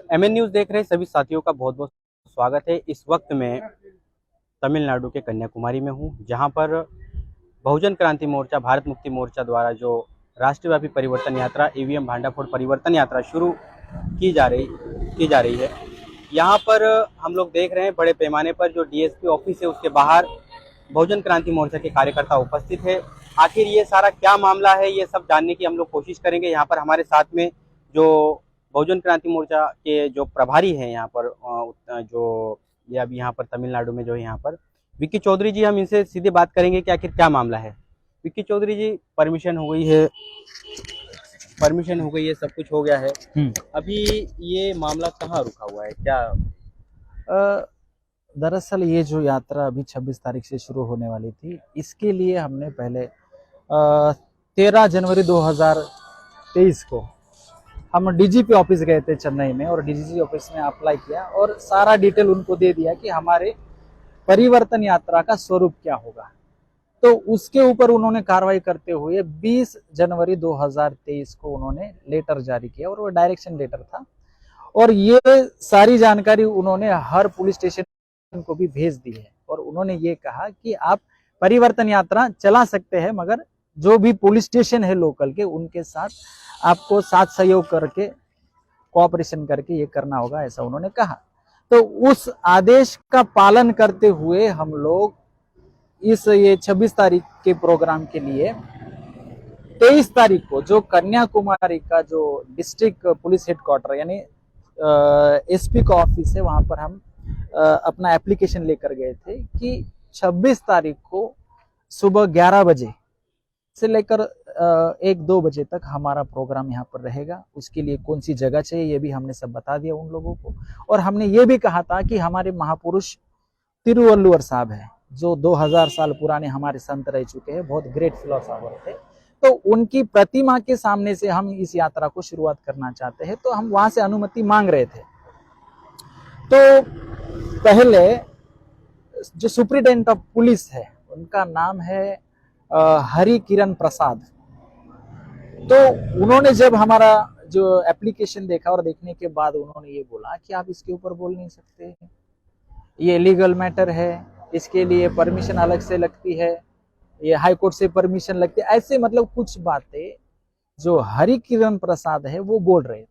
MN news देख रहे सभी साथियों का बहुत बहुत स्वागत है। इस वक्त मैं तमिलनाडु के कन्याकुमारी में हूं, जहां पर बहुजन क्रांति मोर्चा, भारत मुक्ति मोर्चा द्वारा जो राष्ट्रव्यापी परिवर्तन यात्रा ईवीएम भांडाफोड़ परिवर्तन यात्रा शुरू की जा रही है। यहां पर हम लोग देख रहे हैं बड़े पैमाने पर जो डीएसपी ऑफिस है उसके बाहर बहुजन क्रांति मोर्चा के कार्यकर्ता उपस्थित है। आखिर ये सारा क्या मामला है, ये सब जानने की हम लोग कोशिश करेंगे। यहाँ पर हमारे साथ में जो बहुजन क्रांति मोर्चा के जो प्रभारी हैं यहाँ पर जो ये अभी यहाँ पर तमिलनाडु में जो है यहाँ पर विक्की चौधरी जी, हम इनसे सीधे बात करेंगे कि आखिर क्या मामला है। विक्की चौधरी जी, परमिशन हो गई है, सब कुछ हो गया है। अभी ये मामला कहाँ रुका हुआ है, क्या? दरअसल ये जो यात्रा अभी 26 तारीख से शुरू होने वाली थी, इसके लिए हमने पहले 13 जनवरी 2023 को हम डीजीपी ऑफिस गए थे चेन्नई में, और डीजीपी ऑफिस में अप्लाई किया और सारा डिटेल उनको दे दिया कि हमारे परिवर्तन यात्रा का स्वरूप क्या होगा। तो उसके ऊपर उन्होंने कार्रवाई करते हुए 20 जनवरी 2023 को उन्होंने लेटर जारी किया, और वो डायरेक्शन लेटर था। और ये सारी जानकारी उन्होंने हर पुलिस स्टेशन को भी भेज दी है, और उन्होंने ये कहा कि आप परिवर्तन यात्रा चला सकते हैं, मगर जो भी पुलिस स्टेशन है लोकल के, उनके साथ आपको साथ सहयोग करके, कोऑपरेशन करके ये करना होगा, ऐसा उन्होंने कहा। तो उस आदेश का पालन करते हुए हम लोग ये 26 तारीख के प्रोग्राम के लिए 23 तारीख को जो कन्याकुमारी का जो डिस्ट्रिक्ट पुलिस हेडक्वार्टर यानी एसपी का ऑफिस है, वहां पर हम अपना एप्लीकेशन लेकर गए थे कि 26 तारीख को सुबह 11 बजे से लेकर 1-2 बजे तक हमारा प्रोग्राम यहाँ पर रहेगा। उसके लिए कौन सी जगह चाहिए ये भी हमने सब बता दिया उन लोगों को। और हमने ये भी कहा था कि हमारे महापुरुष तिरुवल्लुवर साहब है, जो 2000 साल पुराने हमारे संत रह चुके हैं, बहुत ग्रेट फिलोसोफर थे, तो उनकी प्रतिमा के सामने से हम इस यात्रा को शुरुआत करना चाहते हैं। तो हम वहां से अनुमति मांग रहे थे। तो पहले जो सुप्रिटेंडेंट ऑफ पुलिस है, उनका नाम है हरि किरण प्रसाद। तो उन्होंने जब हमारा जो एप्लीकेशन देखा, और देखने के बाद उन्होंने ये बोला कि आप इसके ऊपर बोल नहीं सकते, ये लीगल मैटर है, इसके लिए परमिशन अलग से लगती है, ये हाई कोर्ट से परमिशन लगती है, ऐसे मतलब कुछ बातें जो हरि किरण प्रसाद है वो बोल रहे थे।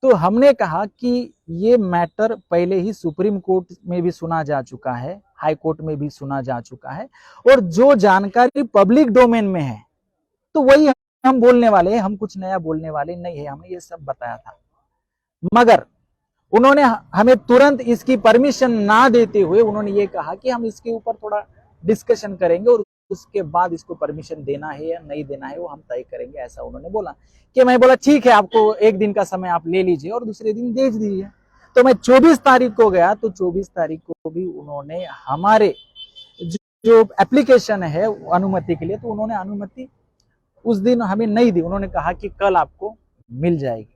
तो हमने कहा कि ये मैटर पहले ही सुप्रीम कोर्ट में भी सुना जा चुका है, हाई कोर्ट में भी सुना जा चुका है, और जो जानकारी पब्लिक डोमेन में है तो वही हम बोलने वाले हैं, हम कुछ नया बोलने वाले नहीं है, हमने ये सब बताया था। मगर उन्होंने हमें तुरंत इसकी परमिशन ना देते हुए उन्होंने ये कहा कि हम इसके ऊपर थोड़ा डिस्कशन करेंगे, और उसके बाद इसको परमिशन देना है या नहीं देना है वो हम तय करेंगे, ऐसा उन्होंने बोला। कि मैं बोला ठीक है, आपको एक दिन का समय आप ले लीजिए और दूसरे दिन भेज दीजिए। तो मैं 24 तारीख को गया, तो 24 तारीख को भी उन्होंने हमारे जो एप्लीकेशन है अनुमति के लिए, तो उन्होंने अनुमति उस दिन हमें नहीं दी। उन्होंने कहा कि कल आपको मिल जाएगी,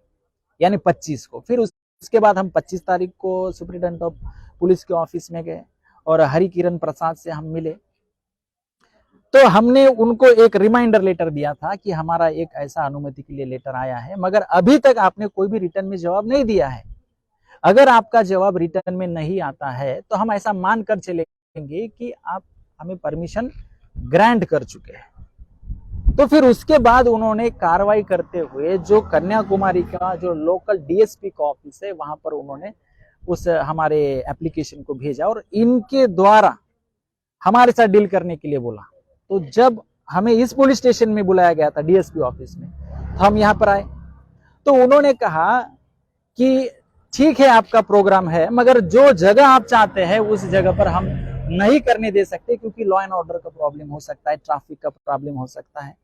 यानी 25 को। फिर उसके बाद हम 25 तारीख को सुप्रिटेंडेंट ऑफ पुलिस के ऑफिस में गए और हरि किरण प्रसाद से हम मिले। तो हमने उनको एक रिमाइंडर लेटर दिया था कि हमारा एक ऐसा अनुमति के लिए लेटर आया है, मगर अभी तक आपने कोई भी रिटर्न में जवाब नहीं दिया है। अगर आपका जवाब रिटर्न में नहीं आता है तो हम ऐसा मान कर चलेंगे कि आप हमें परमिशन ग्रांट कर चुके हैं। तो फिर उसके बाद उन्होंने कार्रवाई करते हुए जो कन्याकुमारी का जो लोकल डीएसपी का ऑफिस है, वहां पर उन्होंने उस हमारे एप्लीकेशन को भेजा और इनके द्वारा हमारे साथ डील करने के लिए बोला। तो जब हमें इस पुलिस स्टेशन में बुलाया गया था डीएसपी ऑफिस में, तो हम यहाँ पर आए। तो उन्होंने कहा कि ठीक है, आपका प्रोग्राम है, मगर जो जगह आप चाहते हैं उस जगह पर हम नहीं करने दे सकते, क्योंकि लॉ एंड ऑर्डर का प्रॉब्लम हो सकता है, ट्रैफिक का प्रॉब्लम हो सकता है।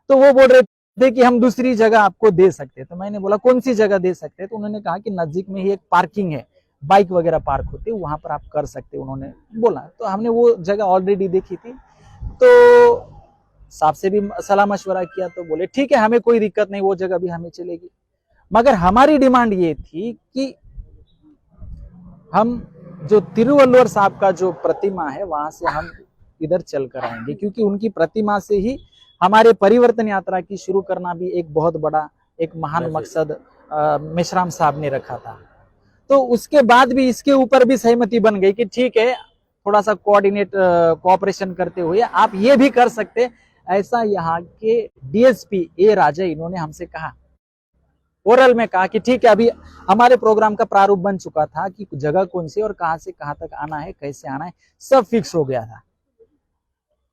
तो वो बोल रहे थे कि हम दूसरी जगह आपको दे सकते हैं। तो मैंने बोला कौन सी जगह दे सकते हैं? तो उन्होंने कहा कि नजदीक में ही एक पार्किंग है, बाइक वगैरह पार्क होती है, वहां पर आप कर सकते, उन्होंने बोला। तो हमने वो जगह ऑलरेडी देखी थी, तो साहब से भी सलाह मशवरा किया, तो बोले ठीक है, हमें कोई दिक्कत नहीं, वो जगह भी हमें चलेगी। मगर हमारी डिमांड ये थी कि हम जो तिरुवल्लुवर साहब का जो प्रतिमा है वहां से हम इधर चल कर आएंगे, क्योंकि उनकी प्रतिमा से ही हमारे परिवर्तन यात्रा की शुरू करना भी एक बहुत बड़ा एक महान मकसद मेश्राम साहब ने रखा था। तो उसके बाद भी इसके ऊपर भी सहमति बन गई कि ठीक है, थोड़ा सा कोऑपरेशन करते हुए आप ये भी कर सकते। ऐसा यहाँ के डीएसपी ए राजा इन्होंने हमसे कहा, ओरल में कहा कि ठीक है, अभी हमारे प्रोग्राम का प्रारूप बन चुका था कि जगह कौन सी और कहां से कहां तक आना है, कैसे आना है, सब फिक्स हो गया था।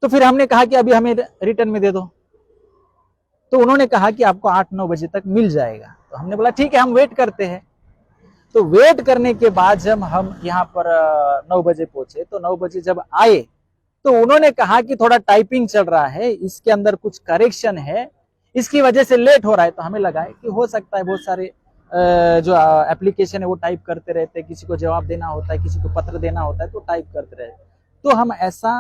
तो फिर हमने कहा कि अभी हमें रिटर्न में दे दो। तो उन्होंने कहा कि आपको 8-9 बजे तक मिल जाएगा। तो हमने बोला ठीक है, हम वेट करते हैं। तो वेट करने के बाद जब हम यहाँ पर 9 बजे पहुंचे, तो 9 बजे जब आए तो उन्होंने कहा कि थोड़ा टाइपिंग चल रहा है, इसके अंदर कुछ करेक्शन है, इसकी वजह से लेट हो रहा है। तो हमें लगा है कि हो सकता है बहुत सारे जो एप्लीकेशन है वो टाइप करते रहते हैं, किसी को जवाब देना होता है, किसी को पत्र देना होता है, तो टाइप करते रहते। तो हम ऐसा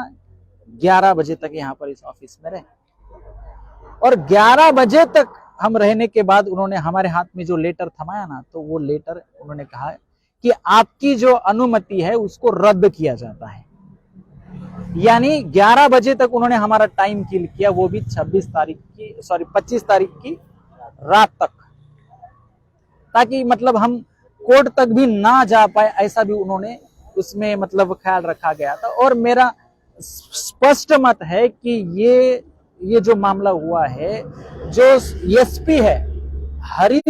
11 बजे तक यहाँ पर इस ऑफिस में रहे, और 11 बजे तक हम रहने के बाद उन्होंने हमारे हाथ में जो लेटर थमाया ना, तो वो लेटर उन्होंने कहा कि आपकी जो अनुमति है उसको रद्द किया जाता है। यानी 11 बजे तक उन्होंने हमारा टाइम किल किया, वो भी 25 तारीख की रात तक, ताकि मतलब हम कोर्ट तक भी ना जा पाए, ऐसा भी उन्होंने उसमें मतलब ख्याल रखा गया था। और मेरा स्पष्ट मत है कि ये जो मामला हुआ है, जो एसपी है हरि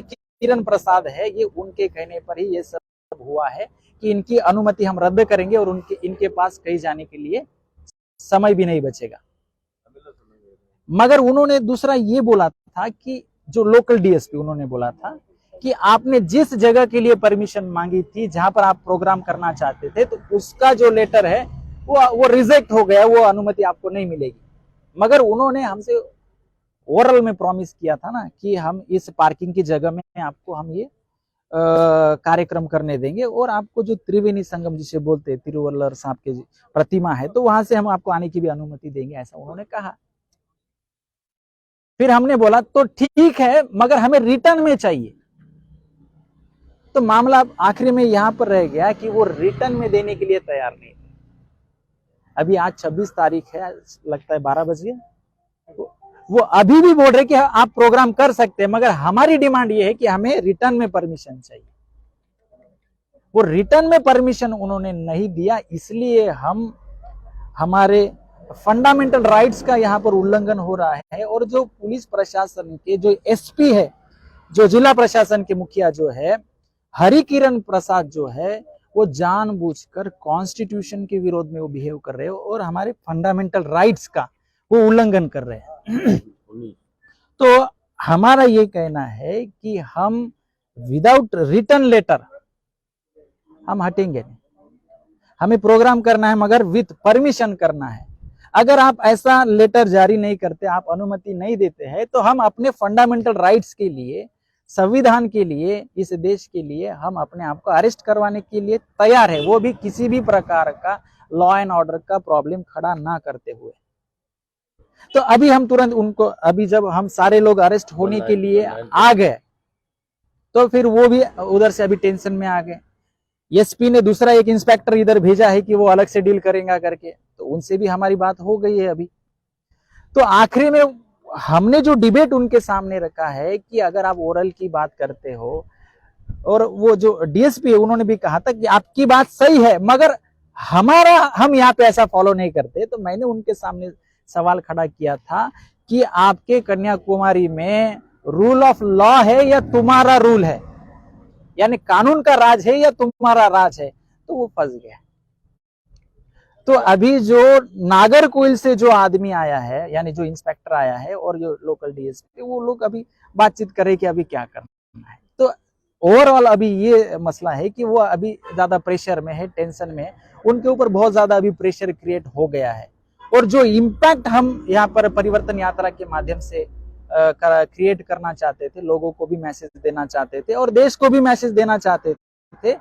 किरण प्रसाद है, ये उनके कहने पर ही ये सब हुआ है कि इनकी अनुमति हम रद्द करेंगे और इनके पास कहीं जाने के लिए समय भी नहीं बचेगा। मगर उन्होंने दूसरा ये बोला था कि जो लोकल डीएसपी, उन्होंने बोला था कि आपने जिस जगह के लिए परमिशन मांगी थी, जहां पर आप प्रोग्राम करना चाहते थे, तो उसका जो लेटर है वो रिजेक्ट हो गया, वो अनुमति आपको नहीं मिलेगी। मगर उन्होंने हमसे ओरल में प्रॉमिस किया था ना कि हम इस पार्किंग की जगह में आपको हम ये कार्यक्रम करने देंगे, और आपको जो त्रिवेणी संगम जिसे बोलते हैं, तिरुवल्लर साहब की प्रतिमा है, तो वहां से हम आपको आने की भी अनुमति देंगे, ऐसा उन्होंने कहा। फिर हमने बोला तो ठीक है, मगर हमें रिटर्न में चाहिए। तो मामला आखिरी में यहां पर रह गया कि वो रिटर्न में देने के लिए तैयार नहीं। अभी आज 26 तारीख है, लगता है 12 बजे, वो अभी भी बोल रहे कि आप प्रोग्राम कर सकते हैं, मगर हमारी डिमांड ये है कि हमें रिटर्न में परमिशन चाहिए। वो रिटर्न में परमिशन उन्होंने नहीं दिया, इसलिए हमारे फंडामेंटल राइट्स का यहाँ पर उल्लंघन हो रहा है। और जो पुलिस प्रशासन के जो एसपी है, जो जिला प्रशासन के मुखिया जो है हरि किरण प्रसाद जो है, वो जानबूझकर कॉन्स्टिट्यूशन के विरोध में वो बिहेव कर रहे हो और हमारे फंडामेंटल राइट्स का वो उल्लंघन कर रहे हैं। तो हमारा ये कहना है कि हम विदाउट रिटर्न लेटर हम हटेंगे नहीं। हमें प्रोग्राम करना है, मगर विथ परमिशन करना है। अगर आप ऐसा लेटर जारी नहीं करते, आप अनुमति नहीं देते हैं, तो हम अपने फंडामेंटल राइट्स के लिए, संविधान के लिए, इस देश के लिए हम अपने आप को अरेस्ट करवाने के लिए तैयार है, वो भी किसी भी प्रकार का लॉ एंड ऑर्डर का प्रॉब्लम खड़ा ना करते हुए। तो अभी हम तुरंत उनको, अभी जब हम सारे लोग अरेस्ट होने के लिए आ गए, तो फिर वो भी उधर से अभी टेंशन में आ गए। एसपी ने दूसरा एक इंस्पेक्टर इधर भेजा है कि वो अलग से डील करेगा करके, तो उनसे भी हमारी बात हो गई है अभी। तो आखिरी में हमने जो डिबेट उनके सामने रखा है कि अगर आप ओरल की बात करते हो, और वो जो डीएसपी है उन्होंने भी कहा था कि आपकी बात सही है, मगर हम यहाँ पे ऐसा फॉलो नहीं करते। तो मैंने उनके सामने सवाल खड़ा किया था कि आपके कन्याकुमारी में रूल ऑफ लॉ है या तुम्हारा रूल है, यानी कानून का राज है या तुम्हारा राज है। तो वो फंस गया। तो अभी जो नागरकोइल से जो आदमी आया है, यानी जो इंस्पेक्टर आया है, और जो लोकल डीएसपी, वो लोग अभी बातचीत करे कि अभी क्या करना है। तो ओवरऑल अभी ये मसला है कि वो अभी ज्यादा प्रेशर में है, टेंशन में, उनके ऊपर बहुत ज्यादा अभी प्रेशर क्रिएट हो गया है। और जो इम्पैक्ट हम यहाँ पर परिवर्तन यात्रा के माध्यम से क्रिएट करना चाहते थे, लोगों को भी मैसेज देना चाहते थे और देश को भी मैसेज देना चाहते थे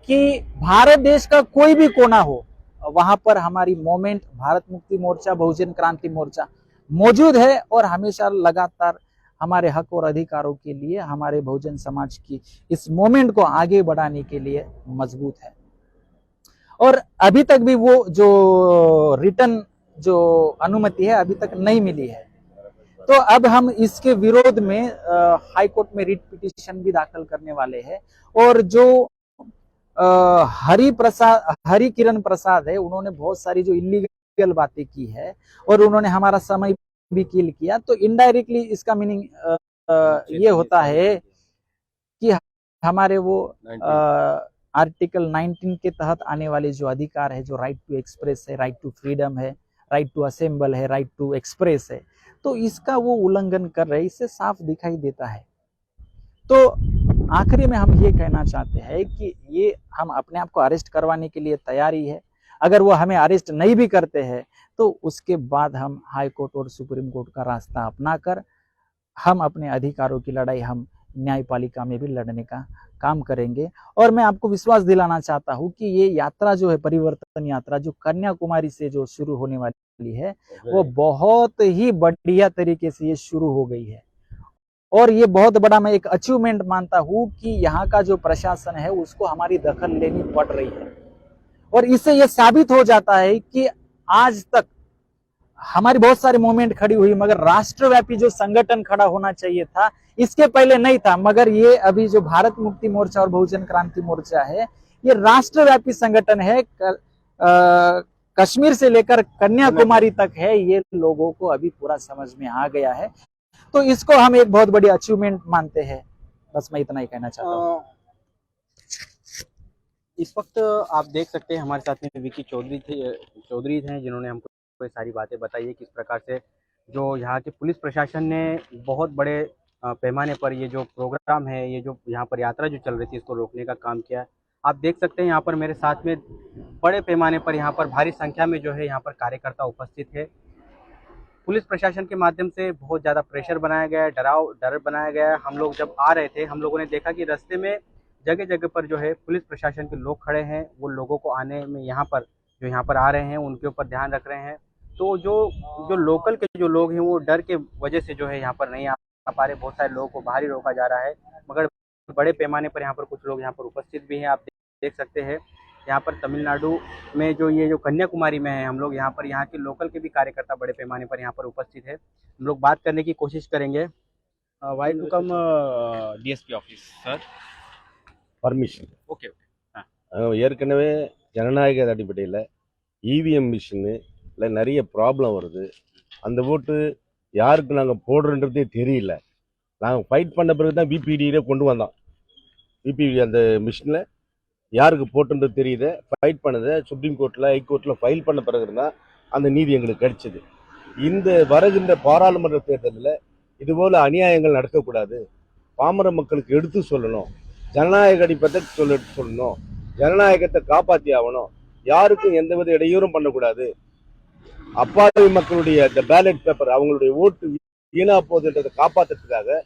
कि भारत देश का कोई भी कोना हो, वहां पर हमारी मूवमेंट भारत मुक्ति मोर्चा, बहुजन क्रांति मोर्चा मौजूद है, और हमेशा लगातार हमारे हक और अधिकारों के लिए, हमारे बहुजन समाज की इस मूवमेंट को आगे बढ़ाने के लिए मजबूत है। और अभी तक भी वो जो रिटर्न जो अनुमति है अभी तक नहीं मिली है। तो अब हम इसके विरोध में हाई कोर्ट में रिट पिटीशन भी दाखिल करने वाले हैं। और जो हरि किरण प्रसाद है, उन्होंने बहुत सारी जो इलीगल बातें की है और उन्होंने हमारा समय भी किल किया, तो इनडायरेक्टली इसका मीनिंग ये होता है कि हमारे वो आर्टिकल 19 के तहत आने वाले जो अधिकार है, जो राइट टू एक्सप्रेस है, राइट टू फ्रीडम है, राइट टू असेंबल है, राइट टू एक्सप्रेस है, तो इसका वो उल्लंघन कर रहे हैं, इससे साफ दिखाई देता है। तो आखिरी में हम ये कहना चाहते हैं कि ये हम अपने आप को अरेस्ट करवाने के लिए तैयारी है। अगर वो हमें अरेस्ट नहीं भी करते हैं तो उसके बाद हम हाई कोर्ट और सुप्रीम कोर्ट का रास्ता अपनाकर हम अपने अधिकारों की लड़ाई हम न्यायपालिका में भी लड़ने का काम करेंगे। और मैं आपको विश्वास दिलाना चाहता हूं कि ये यात्रा जो है, परिवर्तन यात्रा जो कन्याकुमारी से जो शुरू होने वाली है, वो बहुत ही बढ़िया तरीके से ये शुरू हो गई है। और ये बहुत बड़ा मैं एक अचीवमेंट मानता हूं कि यहाँ का जो प्रशासन है उसको हमारी दखल लेनी पड़ रही है। और इससे ये साबित हो जाता है कि आज तक हमारी बहुत सारी मूवमेंट खड़ी हुई, मगर राष्ट्रव्यापी जो संगठन खड़ा होना चाहिए था इसके पहले नहीं था। मगर ये अभी जो भारत मुक्ति मोर्चा और बहुजन क्रांति मोर्चा है, ये राष्ट्रव्यापी संगठन है। कश्मीर से लेकर कन्याकुमारी तक है, ये लोगों को अभी पूरा समझ में आ गया है। तो इसको हम एक बहुत बड़ी अचीवमेंट मानते हैं। बस मैं इतना ही कहना चाहता हूँ। इस वक्त आप देख सकते हैं हमारे साथ में विकी चौधरी हैं, जिन्होंने हमको ये सारी बातें बताई है किस प्रकार से जो यहाँ के पुलिस प्रशासन ने बहुत बड़े पैमाने पर ये जो प्रोग्राम है, ये जो यहाँ पर यात्रा जो चल रही थी, इसको रोकने का काम किया है। आप देख सकते हैं यहाँ पर मेरे साथ में बड़े पैमाने पर यहाँ पर भारी संख्या में जो है यहाँ पर कार्यकर्ता उपस्थित है। पुलिस प्रशासन के माध्यम से बहुत ज़्यादा प्रेशर बनाया गया है, डर बनाया गया है। हम लोग जब आ रहे थे, हम लोगों ने देखा कि रास्ते में जगह जगह पर जो है पुलिस प्रशासन के लोग खड़े हैं, वो लोगों को आने में यहाँ पर आ रहे हैं उनके ऊपर ध्यान रख रहे हैं। तो जो लोकल के जो लोग हैं वो डर के वजह से जो है यहाँ पर नहीं आ पा रहे। बहुत सारे लोगों को बाहर ही रोका जा रहा है, मगर बड़े पैमाने पर यहाँ पर कुछ लोग यहाँ पर उपस्थित भी हैं। आप देख सकते हैं यहाँ पर तमिलनाडु में जो कन्याकुमारी में है, हम लोग यहाँ के लोकल के भी कार्यकर्ता बड़े पैमाने पर यहाँ पर उपस्थित है। हम लोग बात करने की कोशिश करेंगे। Why to come DSP office sir? Permission okay ஏற்கனவே ஜனநாயக அடிப்படையில் இவிஎம் மிஷினில் நிறைய ப்ராப்ளம் வருது. அந்த ஓட்டு யாருக்கு நாங்கள் போடுறன்றதே தெரியல. நாங்கள் ஃபைட் பண்ண பிறகு தான் பிபிடியிலே கொண்டு வந்தோம். பிபிடி அந்த மிஷினில் யாருக்கு போட்டுன்றது தெரியுது. ஃபைட் பண்ணதை சுப்ரீம் கோர்ட்டில், ஹைகோர்ட்டில் ஃபைல் பண்ண பிறகு தான் அந்த நீதி எங்களுக்கு கிடைச்சிது. இந்த வருகின்ற பாராளுமன்ற தேர்தலில் இதுபோல் அநியாயங்கள் நடக்கக்கூடாது. பாமர மக்களுக்கு எடுத்து சொல்லணும். ஜனநாயக அடிப்படை சொல்லணும். ஜனநாயகத்தை காப்பாற்றி ஆகணும். யாருக்கும் எந்தவித இடையூறும் பண்ணக்கூடாது. அப்பாவி மக்களுடைய இந்த பேலட் பேப்பர், அவங்களுடைய ஓட்டு வீணா போகுதுன்றதை காப்பாற்றுறதுக்காக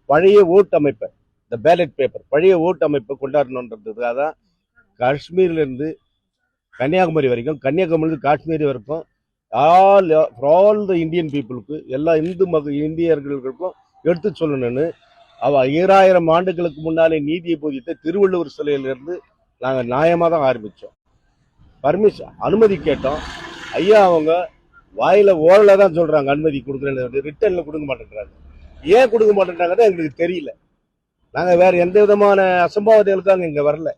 பழைய ஓட்டு அமைப்பை, இந்த பேலட் பேப்பர் பழைய ஓட்டு அமைப்பை கொண்டாடணுன்றதுக்காக தான் காஷ்மீர்லேருந்து கன்னியாகுமரி வரைக்கும், கன்னியாகுமரியிலிருந்து காஷ்மீர் வரைக்கும் ஆல் த இந்தியன் பீப்புளுக்கு, எல்லா இந்தியர்களுக்கும் எடுத்து சொல்லணும்னு 2000 ஆண்டுகளுக்கு முன்னாலே நீதியை போதித்த திருவள்ளுவர் சிலையிலிருந்து நாங்கள் நியாயமாக தான் ஆரம்பித்தோம். பர்மிஷன் அனுமதி கேட்டோம். ஐயா அவங்க வாயில ஓரல தான் சொல்றாங்க அனுமதி கொடுக்குறேன்னு, ரிட்டர்ன்ல கொடுக்க மாட்டேன்றாங்க. ஏன் கொடுக்க மாட்டேன்றாங்கன்னு எங்களுக்கு தெரியல. நாங்கள் வேற எந்த விதமான அசம்பாவிதங்களுக்காக இங்கே வரல.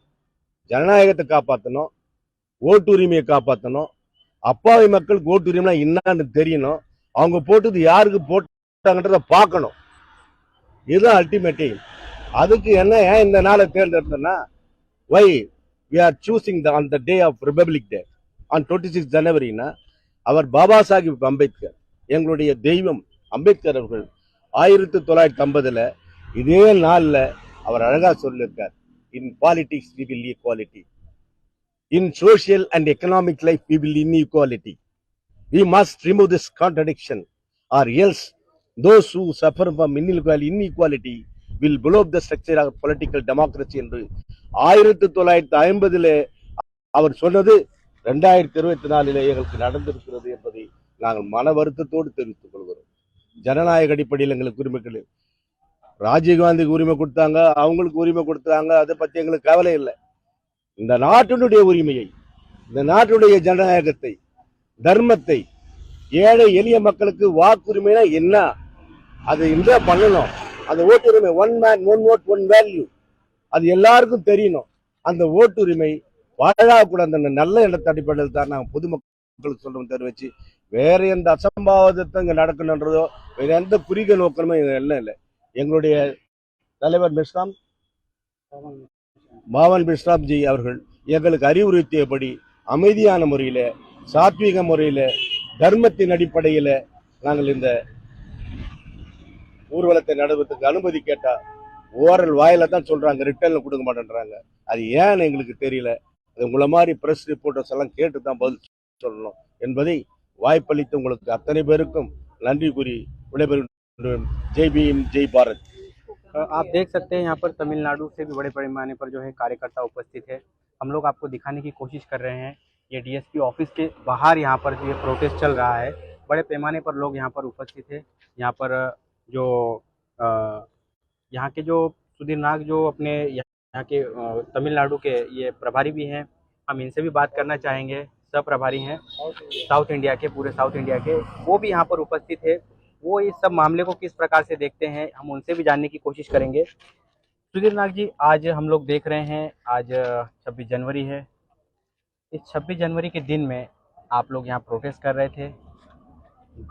ஜனநாயகத்தை காப்பாற்றணும், ஓட்டு உரிமையை காப்பாற்றணும். அப்பாவி மக்களுக்கு ஓட்டு உரிமைனா என்னன்னு தெரியணும். அவங்க போட்டது யாருக்கு போட்டாங்கன்றத பார்க்கணும். இதுதான் அல்டிமேட். அதுக்கு என்ன ஏன் இந்த நாளை தேர்ந்தெடுத்தோம்னா, why we are choosing on the day of republic day on 26 ஜனவரினா, அவர் பாபா சாஹிப் அம்பேத்கர், எங்களுடைய தெய்வம் அம்பேத்கர் அவர்கள் 1950 இதே நாளில் அவர் அழகா சொல்லியிருக்கார், in politics we will equality, in social and economic life we will inequality. We must remove this contradiction or else those who suffer from inequality will blow up the structure of political democracy என்று 1950 அவர் சொன்னது 2024 எங்களுக்கு நடந்திருக்கிறது என்பதை நாங்கள் மன வருத்தத்தோடு தெரிவித்துக் கொள்கிறோம். ஜனநாயக அடிப்படையில் எங்களுக்கு உரிமைகள், ராஜீவ்காந்திக்கு உரிமை கொடுத்தாங்க, அவங்களுக்கு உரிமை கொடுத்தாங்க, அதை பற்றி எங்களுக்கு கவலை இல்லை. இந்த நாட்டினுடைய உரிமையை, இந்த நாட்டுடைய ஜனநாயகத்தை, தர்மத்தை, ஏழை எளிய மக்களுக்கு வாக்குரிமைனா என்ன, அது இம்ப்ரூவ் பண்ணணும். அந்த ஓட்டுரிமை one man one vote one value அது எல்லாருக்கும் தெரியணும். அந்த ஓட்டுரிமை வாழக்கூட அந்த நல்ல எண்ணத்தை அடிப்படையில் தான் நாங்கள் பொதுமக்களுக்கு சொல்றோம் தெரிவிச்சு, வேற எந்த அசம்பாவிதத்தை இங்கே நடக்கணுன்றதோ வேற எந்த குறுகிய நோக்கமே எல்லாம் இல்லை. எங்களுடைய தலைவர் மிஸ்ராம் பாவன் பிஸ்ராம் ஜி அவர்கள் எங்களுக்கு அறிவுறுத்தியபடி அமைதியான முறையில், சாத்வீக முறையில், தர்மத்தின் அடிப்படையில் நாங்கள் இந்த ஊர்வலத்தை நடவதற்கு அனுமதி கேட்டா ஓரல் வாயில தான் சொல்றாங்க, ரிட்டர்ன்ல கொடுக்க மாட்டேன்றாங்க. அது ஏன்னு எங்களுக்கு தெரியல. அது உங்களை மாதிரி பிரஸ் ரிப்போர்ட்டர்ஸ் எல்லாம் கேட்டு தான் பதில் சொல்லணும் என்பதை வாய்ப்பளித்து உங்களுக்கு அத்தனை பேருக்கும் நன்றி கூறி விடைபெறும். ஜெய் பீம், ஜெய் பாரத். आप देख सकते हैं यहाँ पर तमिलनाडु से भी बड़े पैमाने पर जो है कार्यकर्ता उपस्थित है। हम लोग आपको दिखाने की कोशिश कर रहे हैं, ये डीएसपी ऑफिस के बाहर यहाँ पर जो ये प्रोटेस्ट चल रहा है, बड़े पैमाने पर लोग यहाँ पर उपस्थित है। यहाँ पर जो यहाँ के जो सुधीर नाग जो अपने यहाँ के तमिलनाडु के ये प्रभारी भी हैं, हम इनसे भी बात करना चाहेंगे। सब प्रभारी हैं साउथ इंडिया के, पूरे साउथ इंडिया के, वो भी यहाँ पर उपस्थित है। वो इस सब मामले को किस प्रकार से देखते हैं, हम उनसे भी जानने की कोशिश करेंगे। सुधीर नाग जी, आज हम लोग देख रहे हैं, आज 26 जनवरी है। इस 26 जनवरी के दिन में आप लोग यहाँ प्रोटेस्ट कर रहे थे।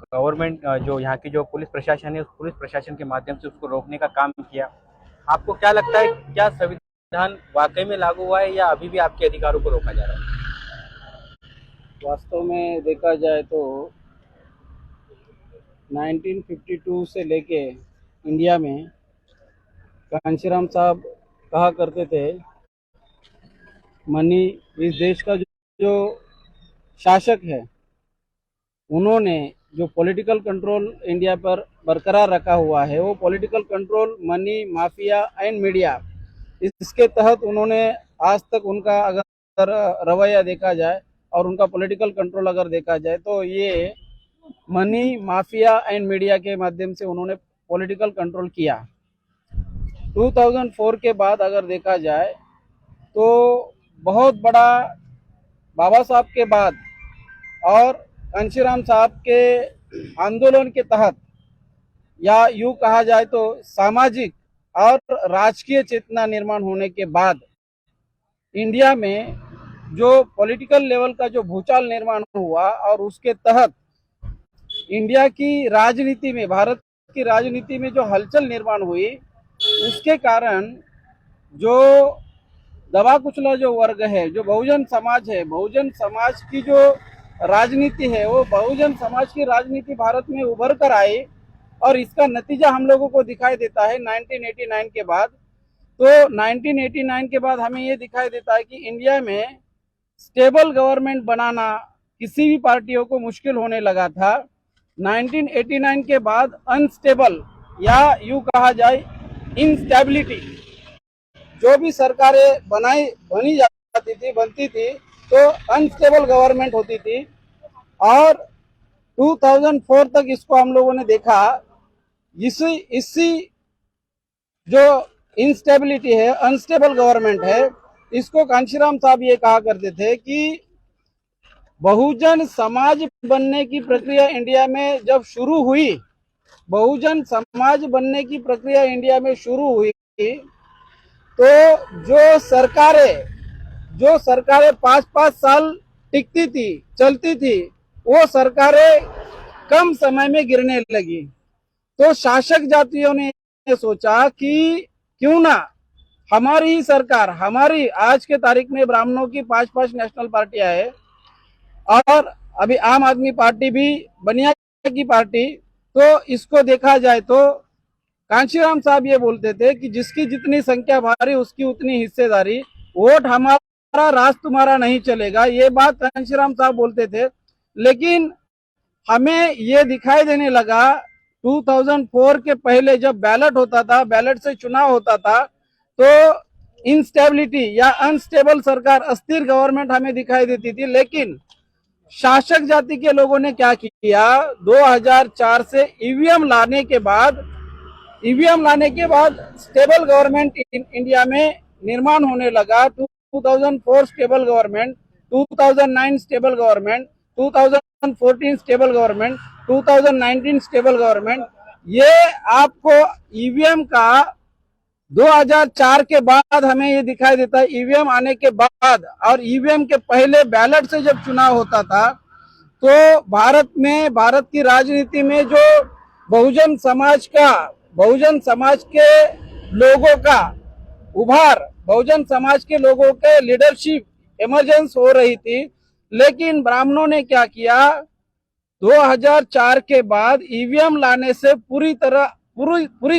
गवर्नमेंट जो यहाँ की जो पुलिस प्रशासन है, उस पुलिस प्रशासन के माध्यम से उसको रोकने का काम किया। आपको क्या लगता है, क्या संविधान वाकई में लागू हुआ है या अभी भी आपके अधिकारों को रोका जा रहा है? वास्तव में देखा जाए तो 1952 से लेके इंडिया में कांशीराम साहब कहा करते थे, मनी इस देश का जो शासक है, उन्होंने जो पॉलिटिकल कंट्रोल इंडिया पर बरकरार रखा हुआ है, वो political control money, mafia and media, इसके तहत उन्होंने आज तक उनका अगर रवैया देखा जाए और उनका पॉलिटिकल कंट्रोल अगर देखा जाए तो ये मनी, माफिया एंड मीडिया के माध्यम से उन्होंने पॉलिटिकल कंट्रोल किया। 2004 के बाद अगर देखा जाए तो बहुत बड़ा बाबा साहब के बाद और कांशीराम साहब के आंदोलन के तहत, या यूँ कहा जाए तो सामाजिक और राजकीय चेतना निर्माण होने के बाद इंडिया में जो पॉलिटिकल लेवल का जो भूचाल निर्माण हुआ और उसके तहत इंडिया की राजनीति में, भारत की राजनीति में जो हलचल निर्माण हुई, उसके कारण जो दबा कुचला जो वर्ग है, जो बहुजन समाज है, बहुजन समाज की जो राजनीति है, वो बहुजन समाज की राजनीति भारत में उभर कर आई और इसका नतीजा हम लोगों को दिखाई देता है 1989 के बाद। तो 1989 के बाद हमें ये दिखाई देता है कि इंडिया में स्टेबल गवर्नमेंट बनाना किसी भी पार्टियों को मुश्किल होने लगा था। 1989 के बाद अनस्टेबल या यूँ कहा जाए इनस्टेबिलिटी, जो भी सरकारें बनती थी तो अनस्टेबल गवर्नमेंट होती थी और 2004 तक इसको हम लोगों ने देखा। इसी जो इंस्टेबिलिटी है, अनस्टेबल गवर्नमेंट है, इसको कांशीराम साहब ये कहा करते थे कि बहुजन समाज बनने की प्रक्रिया इंडिया में जब शुरू हुई, बहुजन समाज बनने की प्रक्रिया इंडिया में शुरू हुई तो जो सरकारें 5-5 साल टिकती थी, चलती थी, वो सरकारें कम समय में गिरने लगी। तो शासक जातियों ने सोचा कि क्यों ना हमारी ही सरकार, हमारी आज के तारीख में ब्राह्मणों की 5-5 नेशनल पार्टियां है और अभी आम आदमी पार्टी भी बनिया की पार्टी, तो इसको देखा जाए तो कांशीराम साहब ये बोलते थे कि जिसकी जितनी संख्या भारी उसकी उतनी हिस्सेदारी, वोट हमारा राज तुम्हारा नहीं चलेगा, ये बात कांशीराम साहब बोलते थे। लेकिन हमें ये दिखाई देने लगा 2004 के पहले जब बैलेट होता था, बैलेट से चुनाव होता था, तो इंस्टेबिलिटी या अनस्टेबल सरकार, अस्थिर गवर्नमेंट हमें दिखाई देती थी। लेकिन शासक जाति के लोगों ने क्या किया, 2004 से ईवीएम लाने के बाद स्टेबल गवर्नमेंट इंडिया में निर्माण होने लगा। 2004 stable government, 2009 stable government, 2014 stable government, 2019 stable government, ये आपको ईवीएम का 2004 के बाद हमें ये दिखाई देता है, ईवीएम आने के बाद और ईवीएम के पहले बैलेट से जब चुनाव होता था तो भारत की राजनीति में जो बहुजन समाज के लोगों का उभार, बहुजन समाज के लोगों के लीडरशिप इमरजेंस हो रही थी। लेकिन ब्राह्मणों ने क्या किया, 2004 के बाद ईवीएम लाने से पूरी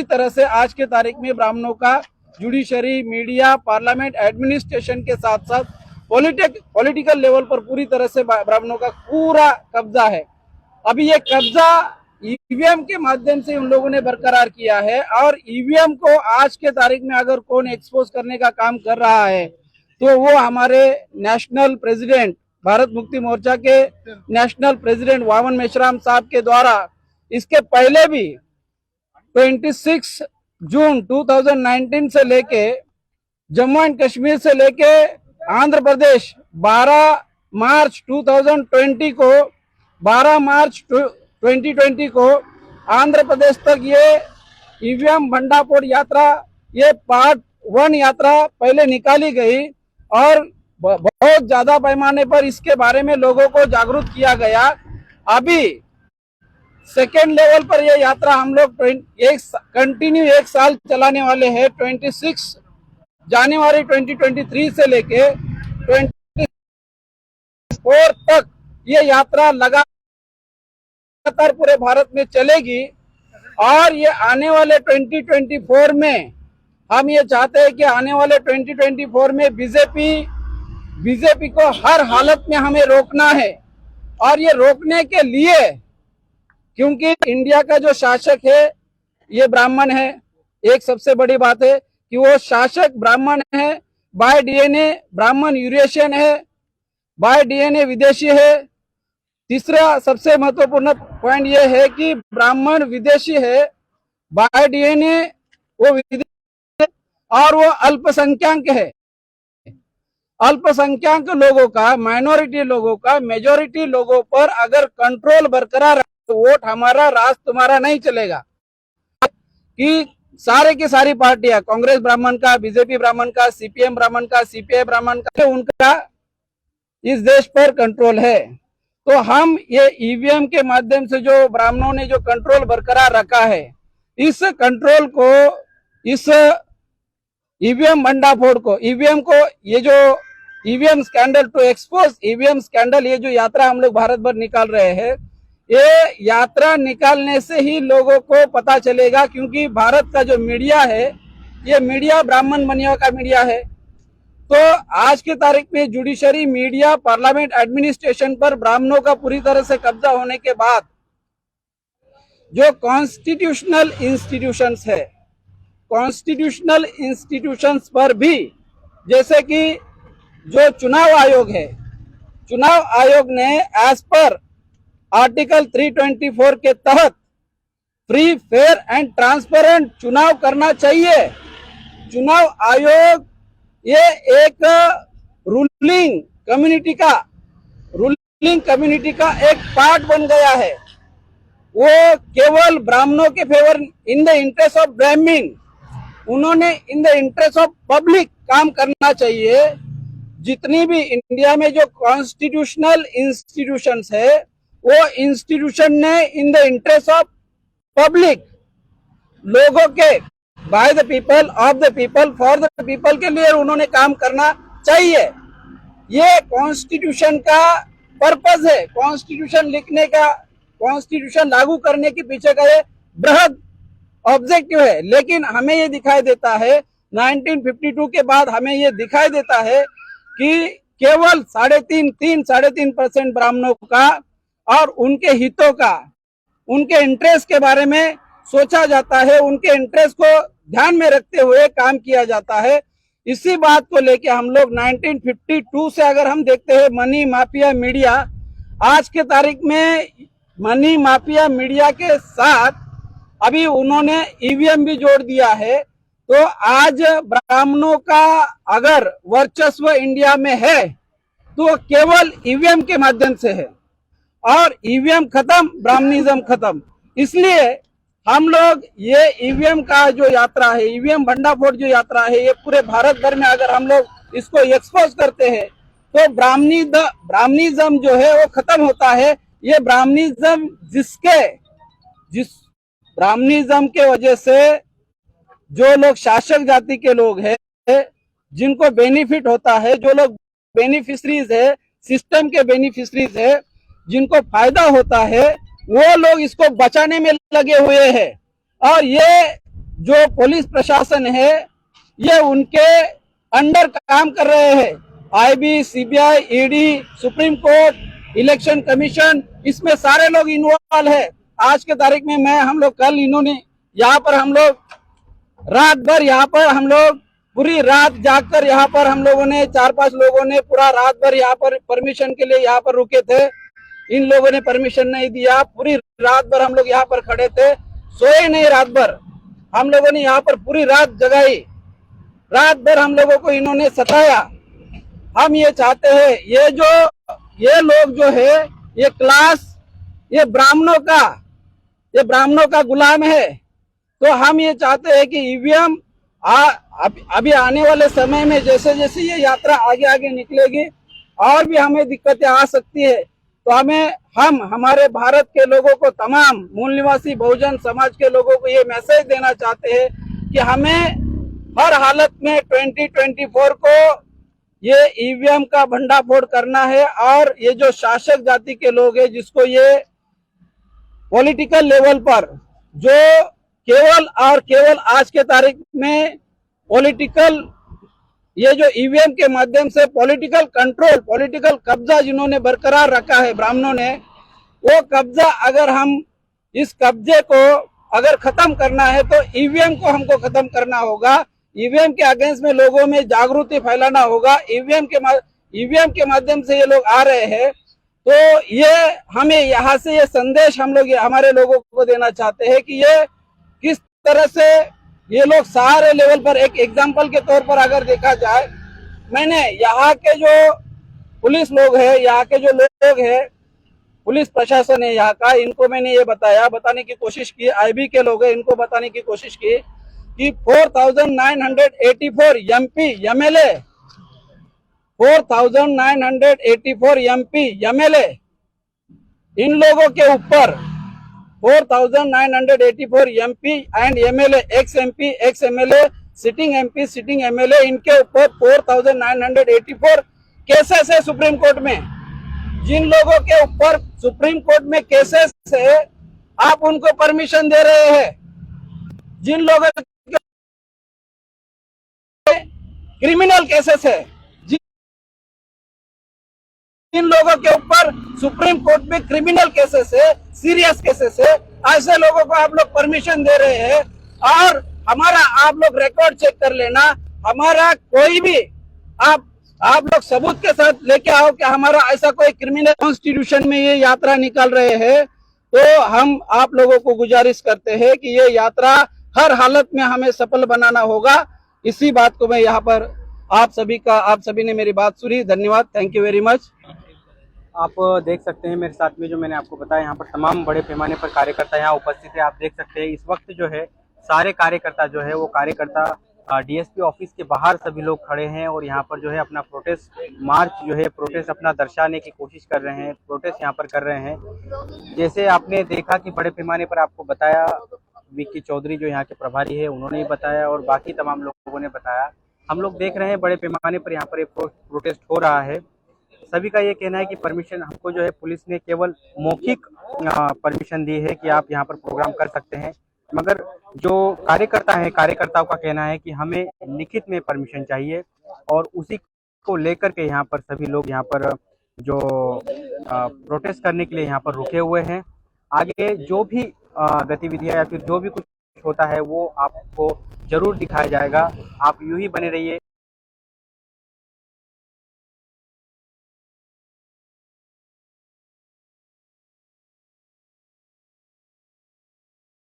तरह से आज के तारीख में ब्राह्मणों का जुडिशरी, मीडिया, पार्लियामेंट, एडमिनिस्ट्रेशन के साथ साथ पॉलिटिकल लेवल पर पूरी तरह से ब्राह्मणों का पूरा कब्जा है। अभी ये कब्जा ईवीएम के माध्यम से उन लोगों ने बरकरार किया है और ईवीएम को आज के तारीख में अगर कौन एक्सपोज करने का काम कर रहा है तो वो हमारे नेशनल प्रेसिडेंट, भारत मुक्ति मोर्चा के नेशनल प्रेसिडेंट वामन मेश्राम साहब के द्वारा इसके पहले भी 26 जून 2019 से लेके जम्मू एंड कश्मीर से लेके आंध्र प्रदेश 12 मार्च 2020 को आंध्र प्रदेश तक ये ईवीएम भंडाफोड़ यात्रा, ये पार्ट 1 यात्रा पहले निकाली गई और बहुत ज्यादा पैमाने पर इसके बारे में लोगों को जागरूक किया गया। अभी सेकेंड लेवल पर ये यात्रा हम लोग कंटिन्यू 1 साल चलाने वाले हैं। 26 जनवरी 2023 से लेके 24 तक ये यात्रा लगातार पूरे भारत में चलेगी और ये आने वाले 2024 में हम ये चाहते हैं कि आने वाले 2024 में बीजेपी को हर हालत में हमें रोकना है। और ये रोकने के लिए, क्योंकि इंडिया का जो शासक है ये ब्राह्मण है, एक सबसे बड़ी बात है कि वो शासक ब्राह्मण है, बाय डीएनए ब्राह्मण यूरेशियन है, बाय डीएनए विदेशी है। तीसरा सबसे महत्वपूर्ण पॉइंट ये है कि ब्राह्मण विदेशी है, बाय डीएनए वो विदेशी और वो अल्पसंख्यक है। अल्पसंख्यक लोगों का, माइनॉरिटी लोगों का मेजॉरिटी लोगों पर अगर कंट्रोल बरकरार है तो वोट हमारा, राज तुम्हारा नहीं चलेगा। कि सारे की सारी पार्टियां, कांग्रेस ब्राह्मण का, बीजेपी ब्राह्मण का, सीपीएम ब्राह्मण का, सीपीआई ब्राह्मण का, उनका इस देश पर कंट्रोल है। तो हम ये ईवीएम के माध्यम से जो ब्राह्मणों ने जो कंट्रोल बरकरार रखा है, इस कंट्रोल को, इस ईवीएम भंडाफोड़ को, ईवीएम को, ये जो EVM scandal to expose EVM scandal, ये जो यात्रा हम लोग भारत भर निकाल रहे हैं, ये यात्रा निकालने से ही लोगों को पता चलेगा। क्योंकि भारत का जो मीडिया है ये मीडिया ब्राह्मण बनिया का मीडिया है। तो आज की तारीख में जुडिशरी, मीडिया, पार्लियामेंट, एडमिनिस्ट्रेशन पर ब्राह्मणों का पूरी तरह से कब्जा होने के बाद जो कॉन्स्टिट्यूशनल इंस्टीट्यूशंस है, कॉन्स्टिट्यूशनल इंस्टीट्यूशंस पर भी, जैसे कि जो चुनाव आयोग है, चुनाव आयोग ने एज पर आर्टिकल 324 के तहत फ्री, फेयर एंड ट्रांसपेरेंट चुनाव करना चाहिए। चुनाव आयोग ये एक रूलिंग कम्युनिटी का एक पार्ट बन गया है। वो केवल ब्राह्मणों के favour, in the interest of ब्राह्मण, उन्होंने in the interest of public काम करना चाहिए। जितनी भी इंडिया में जो कॉन्स्टिट्यूशनल इंस्टीट्यूशंस है, वो इंस्टीट्यूशन ने in the interest of public, लोगों के, by the people, of the people, for the people के लिए उन्होंने काम करना चाहिए। ये कॉन्स्टिट्यूशन का पर्पस है। कॉन्स्टिट्यूशन लिखने का, कॉन्स्टिट्यूशन लागू करने के पीछे का ये बृहद ऑब्जेक्टिव है। लेकिन हमें ये दिखाई देता है 1952 के बाद हमें ये दिखाई देता है कि केवल 3.5% ब्राह्मणों का और उनके हितों का, उनके इंटरेस्ट के बारे में सोचा जाता है, उनके इंटरेस्ट को ध्यान में रखते हुए काम किया जाता है। इसी बात को लेके हम लोग 1952 से अगर हम देखते हैं मनी माफिया मीडिया, आज के तारीख में मनी माफिया मीडिया के साथ अभी उन्होंने ईवीएम भी जोड़ दिया है। तो आज ब्राह्मणों का अगर वर्चस्व इंडिया में है तो केवल ईवीएम के माध्यम से है, और ईवीएम खत्म, ब्राह्मणिज्म खत्म। इसलिए हम लोग ये ईवीएम का जो यात्रा है, ईवीएम भंडाफोड़ जो यात्रा है, ये पूरे भारत भर में अगर हम लोग इसको एक्सपोज करते हैं तो ब्राह्मणिज्म जो है वो खत्म होता है। ये ब्राह्मणिज्म जिस ब्राह्मणिज्म के वजह से जो लोग शासक जाति के लोग हैं, जिनको बेनिफिट होता है, जो लोग बेनिफिशरीज है, सिस्टम के बेनिफिशरीज है, जिनको फायदा होता है, वो लोग इसको बचाने में लगे हुए हैं। और ये जो पुलिस प्रशासन है, ये उनके अंडर काम कर रहे हैं। IB, CBI, ED, supreme court, election commission, इसमें सारे लोग इन्वॉल्व है। आज के तारीख में हम लोग कल इन्होंने यहाँ पर हम लोग रात भर यहाँ पर हम लोग पूरी रात जागकर यहाँ पर हम लोगों ने 4-5 लोगों ने पूरा रात भर यहाँ पर परमिशन के लिए यहाँ पर रुके थे। इन लोगों ने परमिशन नहीं दिया। पूरी रात भर हम लोग यहाँ पर खड़े थे, सोए नहीं। रात भर हम लोगों ने यहाँ पर पूरी रात जगाई। रात भर हम लोगों को इन्होंने सताया। हम ये चाहते हैं, ये लोग जो है, ये क्लास, ये ब्राह्मणों का गुलाम है। तो हम ये चाहते हैं कि ईवीएम अभी आने वाले समय में जैसे जैसे ये यात्रा आगे आगे निकलेगी और भी हमें दिक्कतें आ सकती है। तो हमारे भारत के लोगों को, तमाम मूल निवासी बहुजन समाज के लोगों को ये मैसेज देना चाहते हैं कि हमें हर हालत में 2024 को ये ईवीएम का भंडाफोड़ करना है। और ये जो शासक जाति के लोग हैं, जिसको ये पॉलिटिकल लेवल पर जो केवल और केवल आज के तारीख में ये जो ईवीएम के माध्यम से पॉलिटिकल कंट्रोल, पॉलिटिकल कब्जा जिन्होंने बरकरार रखा है ब्राह्मणों ने, वो कब्जा अगर हम इस कब्जे को अगर खत्म करना है तो ईवीएम को हमको खत्म करना होगा। ईवीएम के अगेंस्ट में लोगों में जागृति फैलाना होगा। ईवीएम के माध्यम से ये लोग आ रहे हैं। तो ये हमें यहाँ से ये संदेश हम लोग हमारे लोगों को देना चाहते हैं कि ये किस तरह से ये लोग सारे लेवल पर, एक एग्जाम्पल के तौर पर अगर देखा जाए, मैंने यहाँ के जो पुलिस लोग हैं, यहाँ के जो लोग हैं, पुलिस प्रशासन है यहाँ का, इनको मैंने ये बताने की कोशिश की। आईबी के लोग हैं, इनको बताने की कोशिश की कि 4,984 एमपी एमएलए इन लोगों के ऊपर 4,984 MP and MLA, x MP, ex MLA, sitting MP, sitting MLA, इनके ऊपर 4,984 केसेस है सुप्रीम कोर्ट में। जिन लोगों के ऊपर सुप्रीम कोर्ट में केसेस है, आप उनको परमिशन दे रहे हैं। जिन लोगों के क्रिमिनल केसेस है, जिन लोगों के ऊपर सुप्रीम कोर्ट में क्रिमिनल केसेस है, सीरियस केसेस है, ऐसे लोगों को आप लोग परमिशन दे रहे हैं। और हमारा आप लोग रिकॉर्ड चेक कर लेना, हमारा कोई भी आप लोग सबूत के साथ लेके आओ कि हमारा ऐसा कोई क्रिमिनल कॉन्स्टिट्यूशन में ये यात्रा निकाल रहे हैं। तो हम आप लोगों को गुजारिश करते हैं कि ये यात्रा हर हालत में हमें सफल बनाना होगा। इसी बात को मैं यहाँ पर आप सभी ने मेरी बात सुनी। धन्यवाद, थैंक यू वेरी मच। आप देख सकते हैं मेरे साथ में, जो मैंने आपको बताया, यहाँ पर तमाम बड़े पैमाने पर कार्यकर्ता यहाँ उपस्थित है। आप देख सकते हैं इस वक्त जो है सारे कार्यकर्ता जो है वो कार्यकर्ता डीएसपी ऑफिस के बाहर सभी लोग खड़े हैं और यहाँ पर जो है अपना प्रोटेस्ट अपना दर्शाने की कोशिश कर रहे हैं, प्रोटेस्ट यहाँ पर कर रहे हैं। जैसे आपने देखा कि बड़े पैमाने पर आपको बताया, विक्की चौधरी जो यहाँ के प्रभारी है उन्होंने बताया और बाकी तमाम लोगों ने बताया। हम लोग देख रहे हैं बड़े पैमाने पर यहाँ पर एक प्रोटेस्ट हो रहा है। सभी का ये कहना है कि परमिशन हमको जो है पुलिस ने केवल मौखिक परमिशन दी है कि आप यहाँ पर प्रोग्राम कर सकते हैं, मगर जो कार्यकर्ताओं का कहना है कि हमें लिखित में परमिशन चाहिए और उसी को लेकर के यहाँ पर सभी लोग यहाँ पर जो प्रोटेस्ट करने के लिए यहाँ पर रुके हुए हैं। आगे जो भी गतिविधियाँ या फिर जो भी कुछ होता है वो आपको जरूर दिखाया जाएगा। आप यूं ही बने रहिए।